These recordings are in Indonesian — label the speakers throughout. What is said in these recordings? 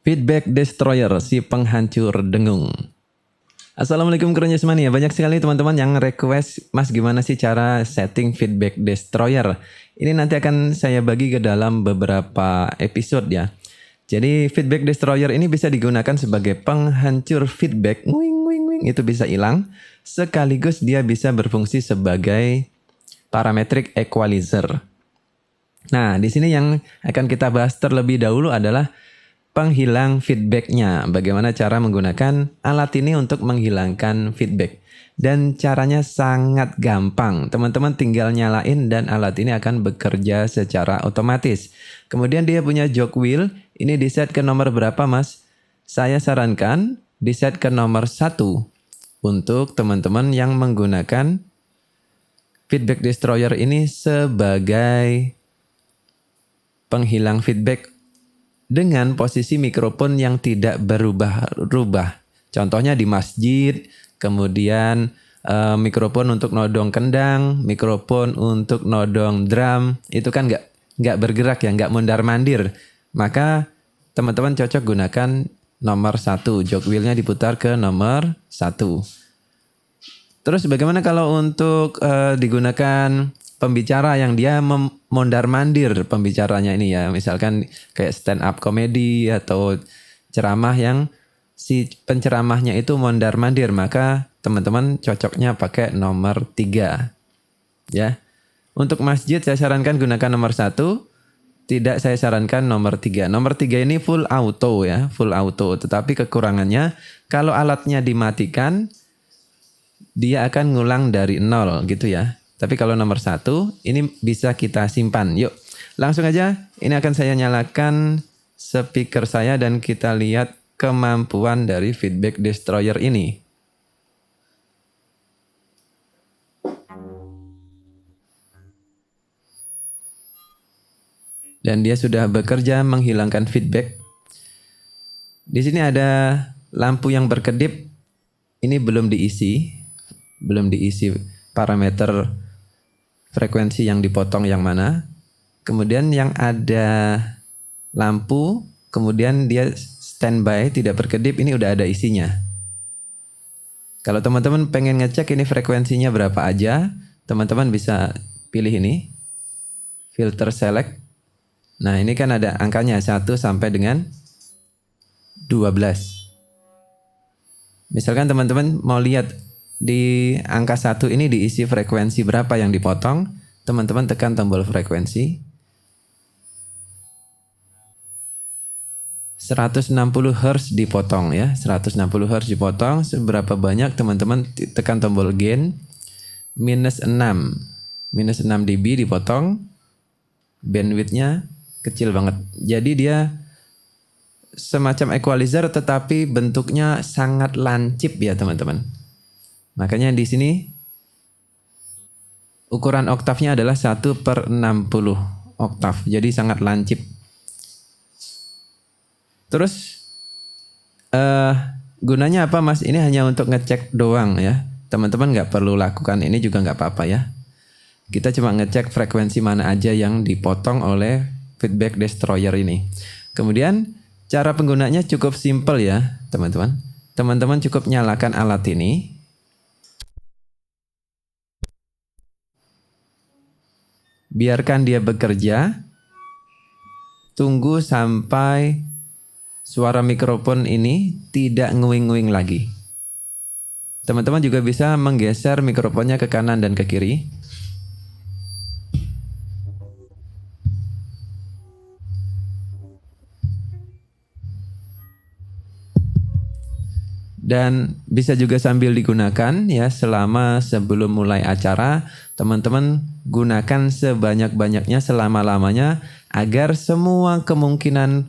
Speaker 1: Feedback Destroyer, si penghancur dengung. Assalamualaikum Kronis Mania. Banyak sekali teman-teman yang request, Mas gimana sih cara setting Feedback Destroyer? Ini nanti akan saya bagi ke dalam beberapa episode ya. Jadi Feedback Destroyer ini bisa digunakan sebagai penghancur feedback. Itu bisa hilang. Sekaligus dia bisa berfungsi sebagai parametric equalizer. Nah, di sini yang akan kita bahas terlebih dahulu adalah penghilang feedbacknya. Bagaimana cara menggunakan alat ini untuk menghilangkan feedback. Dan caranya sangat gampang. Teman-teman tinggal nyalain dan alat ini akan bekerja secara otomatis. Kemudian dia punya jog wheel. Ini di set ke nomor berapa, Mas? Saya sarankan di set ke nomor 1 untuk teman-teman yang menggunakan Feedback Destroyer ini sebagai penghilang feedback dengan posisi mikrofon yang tidak berubah-ubah. Contohnya di masjid, kemudian mikrofon untuk nodong kendang, mikrofon untuk nodong drum, itu kan nggak bergerak ya, nggak mondar-mandir. Maka teman-teman cocok gunakan nomor 1, jog wheelnya diputar ke nomor 1. Terus bagaimana kalau untuk digunakan pembicara yang dia mondar-mandir pembicaranya ini ya. Misalkan kayak stand up comedy atau ceramah yang si penceramahnya itu mondar-mandir. Maka teman-teman cocoknya pakai nomor 3. Ya. Untuk masjid saya sarankan gunakan nomor 1. Tidak saya sarankan nomor 3. Nomor 3 ini full auto ya. Full auto. Tetapi kekurangannya kalau alatnya dimatikan dia akan ngulang dari 0 gitu ya. Tapi kalau nomor 1, ini bisa kita simpan. Yuk, langsung aja. Ini akan saya nyalakan speaker saya dan kita lihat kemampuan dari Feedback Destroyer ini. Dan dia sudah bekerja menghilangkan feedback. Di sini ada lampu yang berkedip. Ini belum diisi. Belum diisi parameter frekuensi yang dipotong yang mana. Kemudian yang ada lampu, kemudian dia standby, tidak berkedip, ini udah ada isinya. Kalau teman-teman pengen ngecek ini frekuensinya berapa aja, teman-teman bisa pilih ini, filter select. Nah ini kan ada angkanya 1 sampai dengan 12. Misalkan teman-teman mau lihat di angka 1 ini diisi frekuensi berapa yang dipotong, teman-teman tekan tombol frekuensi. 160 Hz dipotong ya, 160 Hz dipotong. Seberapa banyak teman-teman tekan tombol gain, minus 6 dB dipotong. Bandwidthnya kecil banget. Jadi dia semacam equalizer tetapi bentuknya sangat lancip ya teman-teman. Makanya di sini ukuran oktavnya adalah 1/60 oktav. Jadi sangat lancip. Terus gunanya apa Mas? Ini hanya untuk ngecek doang ya. Teman-teman nggak perlu lakukan ini juga nggak apa-apa ya. Kita cuma ngecek frekuensi mana aja yang dipotong oleh Feedback Destroyer ini. Kemudian cara penggunanya cukup simple ya teman-teman. Teman-teman cukup nyalakan alat ini. Biarkan dia bekerja. Tunggu sampai suara mikrofon ini tidak nguing-nguing lagi. Teman-teman juga bisa menggeser mikrofonnya ke kanan dan ke kiri. Dan bisa juga sambil digunakan ya selama sebelum mulai acara. Teman-teman gunakan sebanyak-banyaknya selama-lamanya agar semua kemungkinan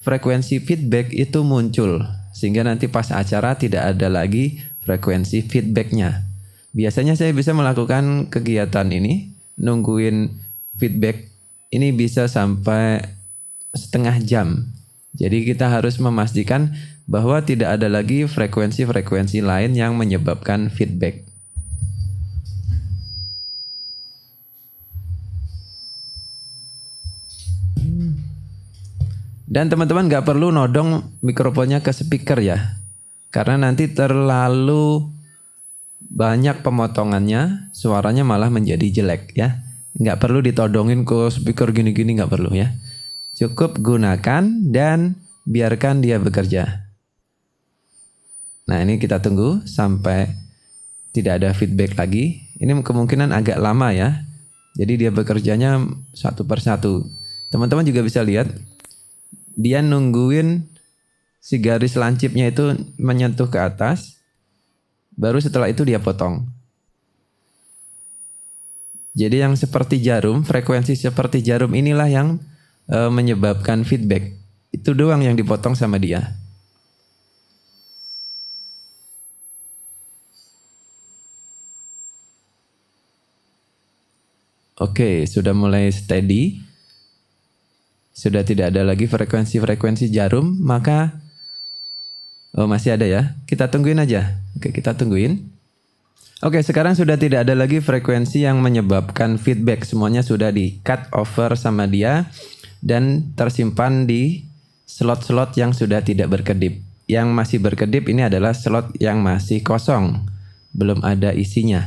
Speaker 1: frekuensi feedback itu muncul. Sehingga nanti pas acara tidak ada lagi frekuensi feedbacknya. Biasanya saya bisa melakukan kegiatan ini, nungguin feedback ini bisa sampai setengah jam. Jadi kita harus memastikan bahwa tidak ada lagi frekuensi-frekuensi lain yang menyebabkan feedback. Dan teman-teman nggak perlu nodong mikrofonnya ke speaker ya, karena nanti terlalu banyak pemotongannya, suaranya malah menjadi jelek ya. Nggak perlu ditodongin ke speaker gini-gini, nggak perlu ya. Cukup gunakan dan biarkan dia bekerja. Nah, ini kita tunggu sampai tidak ada feedback lagi. Ini kemungkinan agak lama ya. Jadi dia bekerjanya satu persatu. Teman-teman juga bisa lihat, dia nungguin si garis lancipnya itu menyentuh ke atas, baru setelah itu dia potong. Jadi yang seperti jarum, frekuensi seperti jarum inilah yang menyebabkan feedback. Itu doang yang dipotong sama dia. Oke, sudah mulai steady. Sudah tidak ada lagi frekuensi-frekuensi jarum, maka masih ada ya. Kita tungguin aja. Oke, kita tungguin. Oke, sekarang sudah tidak ada lagi frekuensi yang menyebabkan feedback. Semuanya sudah di cut over sama dia dan tersimpan di slot-slot yang sudah tidak berkedip. Yang masih berkedip ini adalah slot yang masih kosong, belum ada isinya.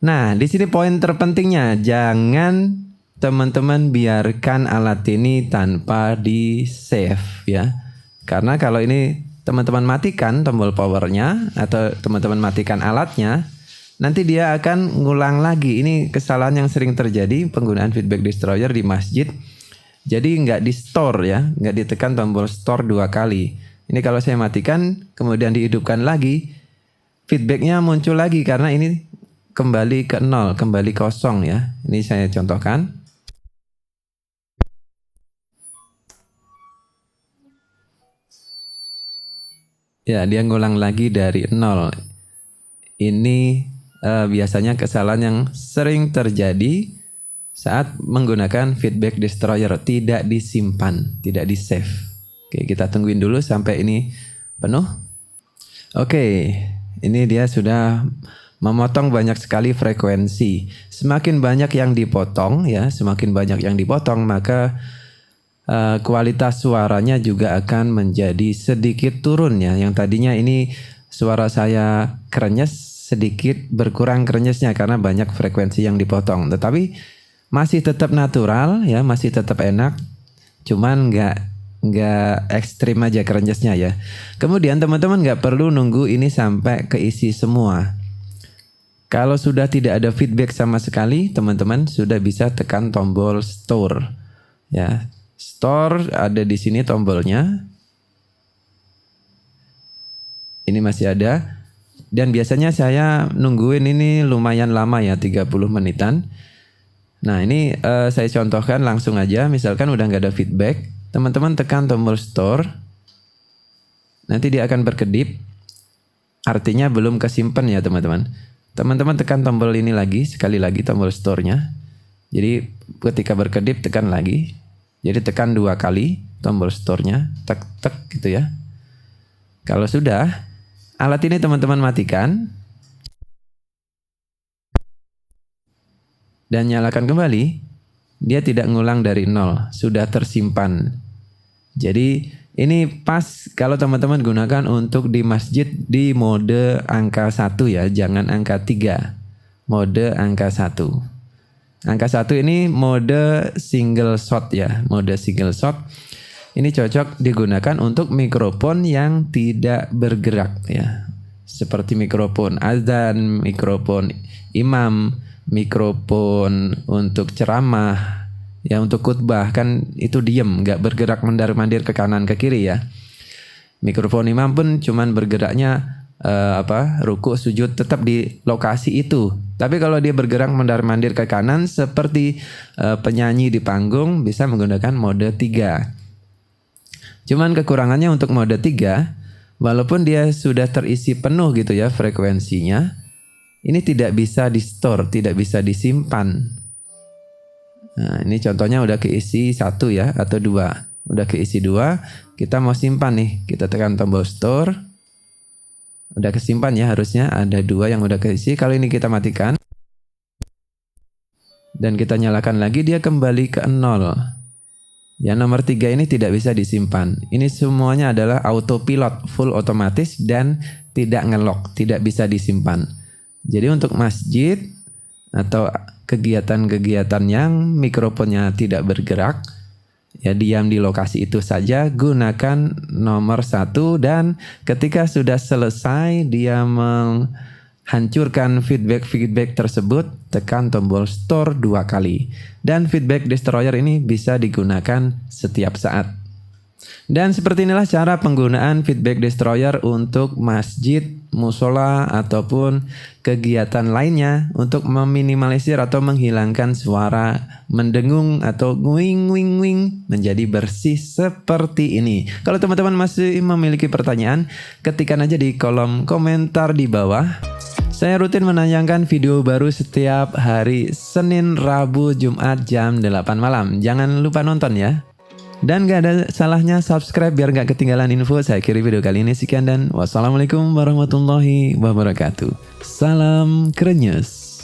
Speaker 1: Nah, di sini poin terpentingnya, jangan teman-teman biarkan alat ini tanpa di save ya. Karena kalau ini teman-teman matikan tombol powernya atau teman-teman matikan alatnya, nanti dia akan ngulang lagi. Ini kesalahan yang sering terjadi penggunaan feedback destroyer di masjid. Jadi nggak di store ya, nggak ditekan tombol store 2 kali. Ini kalau saya matikan kemudian dihidupkan lagi, feedbacknya muncul lagi karena ini kembali ke 0, kembali kosong ya. Ini saya contohkan. Ya, dia ngulang lagi dari 0. Ini biasanya kesalahan yang sering terjadi saat menggunakan feedback destroyer. Tidak disimpan, tidak di save. Oke, kita tungguin dulu sampai ini penuh. Oke, ini dia sudah memotong banyak sekali frekuensi. Semakin banyak yang dipotong ya, semakin banyak yang dipotong, maka kualitas suaranya juga akan menjadi sedikit turun ya. Yang tadinya ini suara saya krenyes, sedikit berkurang krenyesnya karena banyak frekuensi yang dipotong. Tetapi masih tetap natural ya, masih tetap enak. Cuman nggak ekstrim aja krenyesnya ya. Kemudian teman-teman nggak perlu nunggu ini sampai keisi semua. Kalau sudah tidak ada feedback sama sekali, teman-teman sudah bisa tekan tombol store ya. Store ada di sini tombolnya. Ini masih ada. Dan biasanya saya nungguin ini lumayan lama ya, 30 menitan. Nah, ini saya contohkan langsung aja. Misalkan udah nggak ada feedback, teman-teman tekan tombol store. Nanti dia akan berkedip. Artinya belum kesimpan ya, teman-teman. Teman-teman tekan tombol ini lagi, sekali lagi tombol store-nya. Jadi ketika berkedip tekan lagi. Jadi tekan 2 kali tombol store-nya, tek gitu ya. Kalau sudah, alat ini teman-teman matikan dan nyalakan kembali. Dia tidak ngulang dari 0, sudah tersimpan. Jadi ini pas kalau teman-teman gunakan untuk di masjid di mode angka 1 ya, jangan angka 3. Mode angka 1. Angka 1 ini mode single shot ya, mode single shot. Ini cocok digunakan untuk mikrofon yang tidak bergerak ya. Seperti mikrofon azan, mikrofon imam, mikrofon untuk ceramah, ya untuk khutbah kan itu diem, nggak bergerak mondar-mandir ke kanan ke kiri ya. Mikrofon imam pun cuman bergeraknya ruku sujud tetap di lokasi itu. Tapi kalau dia bergerak mondar-mandir ke kanan seperti penyanyi di panggung bisa menggunakan mode 3. Cuman kekurangannya untuk mode 3, walaupun dia sudah terisi penuh gitu ya frekuensinya, ini tidak bisa di store, tidak bisa disimpan. Nah, ini contohnya udah keisi 1 ya atau 2. Udah keisi 2, kita mau simpan nih. Kita tekan tombol store. Udah kesimpan ya, harusnya ada 2 yang udah keisi. Kalau ini kita matikan dan kita nyalakan lagi, dia kembali ke 0. Yang nomor 3 ini tidak bisa disimpan. Ini semuanya adalah autopilot, full otomatis dan tidak ngelock, tidak bisa disimpan. Jadi untuk masjid atau kegiatan-kegiatan yang mikrofonnya tidak bergerak, ya diam di lokasi itu saja, gunakan nomor 1 dan ketika sudah selesai dia hancurkan feedback tersebut, tekan tombol store 2 kali. Dan feedback destroyer ini bisa digunakan setiap saat. Dan seperti inilah cara penggunaan feedback destroyer untuk masjid, musola, ataupun kegiatan lainnya untuk meminimalisir atau menghilangkan suara mendengung atau nguing menjadi bersih seperti ini. Kalau teman-teman masih memiliki pertanyaan, ketikkan aja di kolom komentar di bawah. Saya rutin menayangkan video baru setiap hari Senin, Rabu, Jumat jam 8 malam. Jangan lupa nonton ya. Dan gak ada salahnya subscribe biar gak ketinggalan info. Saya akhiri video kali ini. Sekian dan wassalamualaikum warahmatullahi wabarakatuh. Salam Krenyes.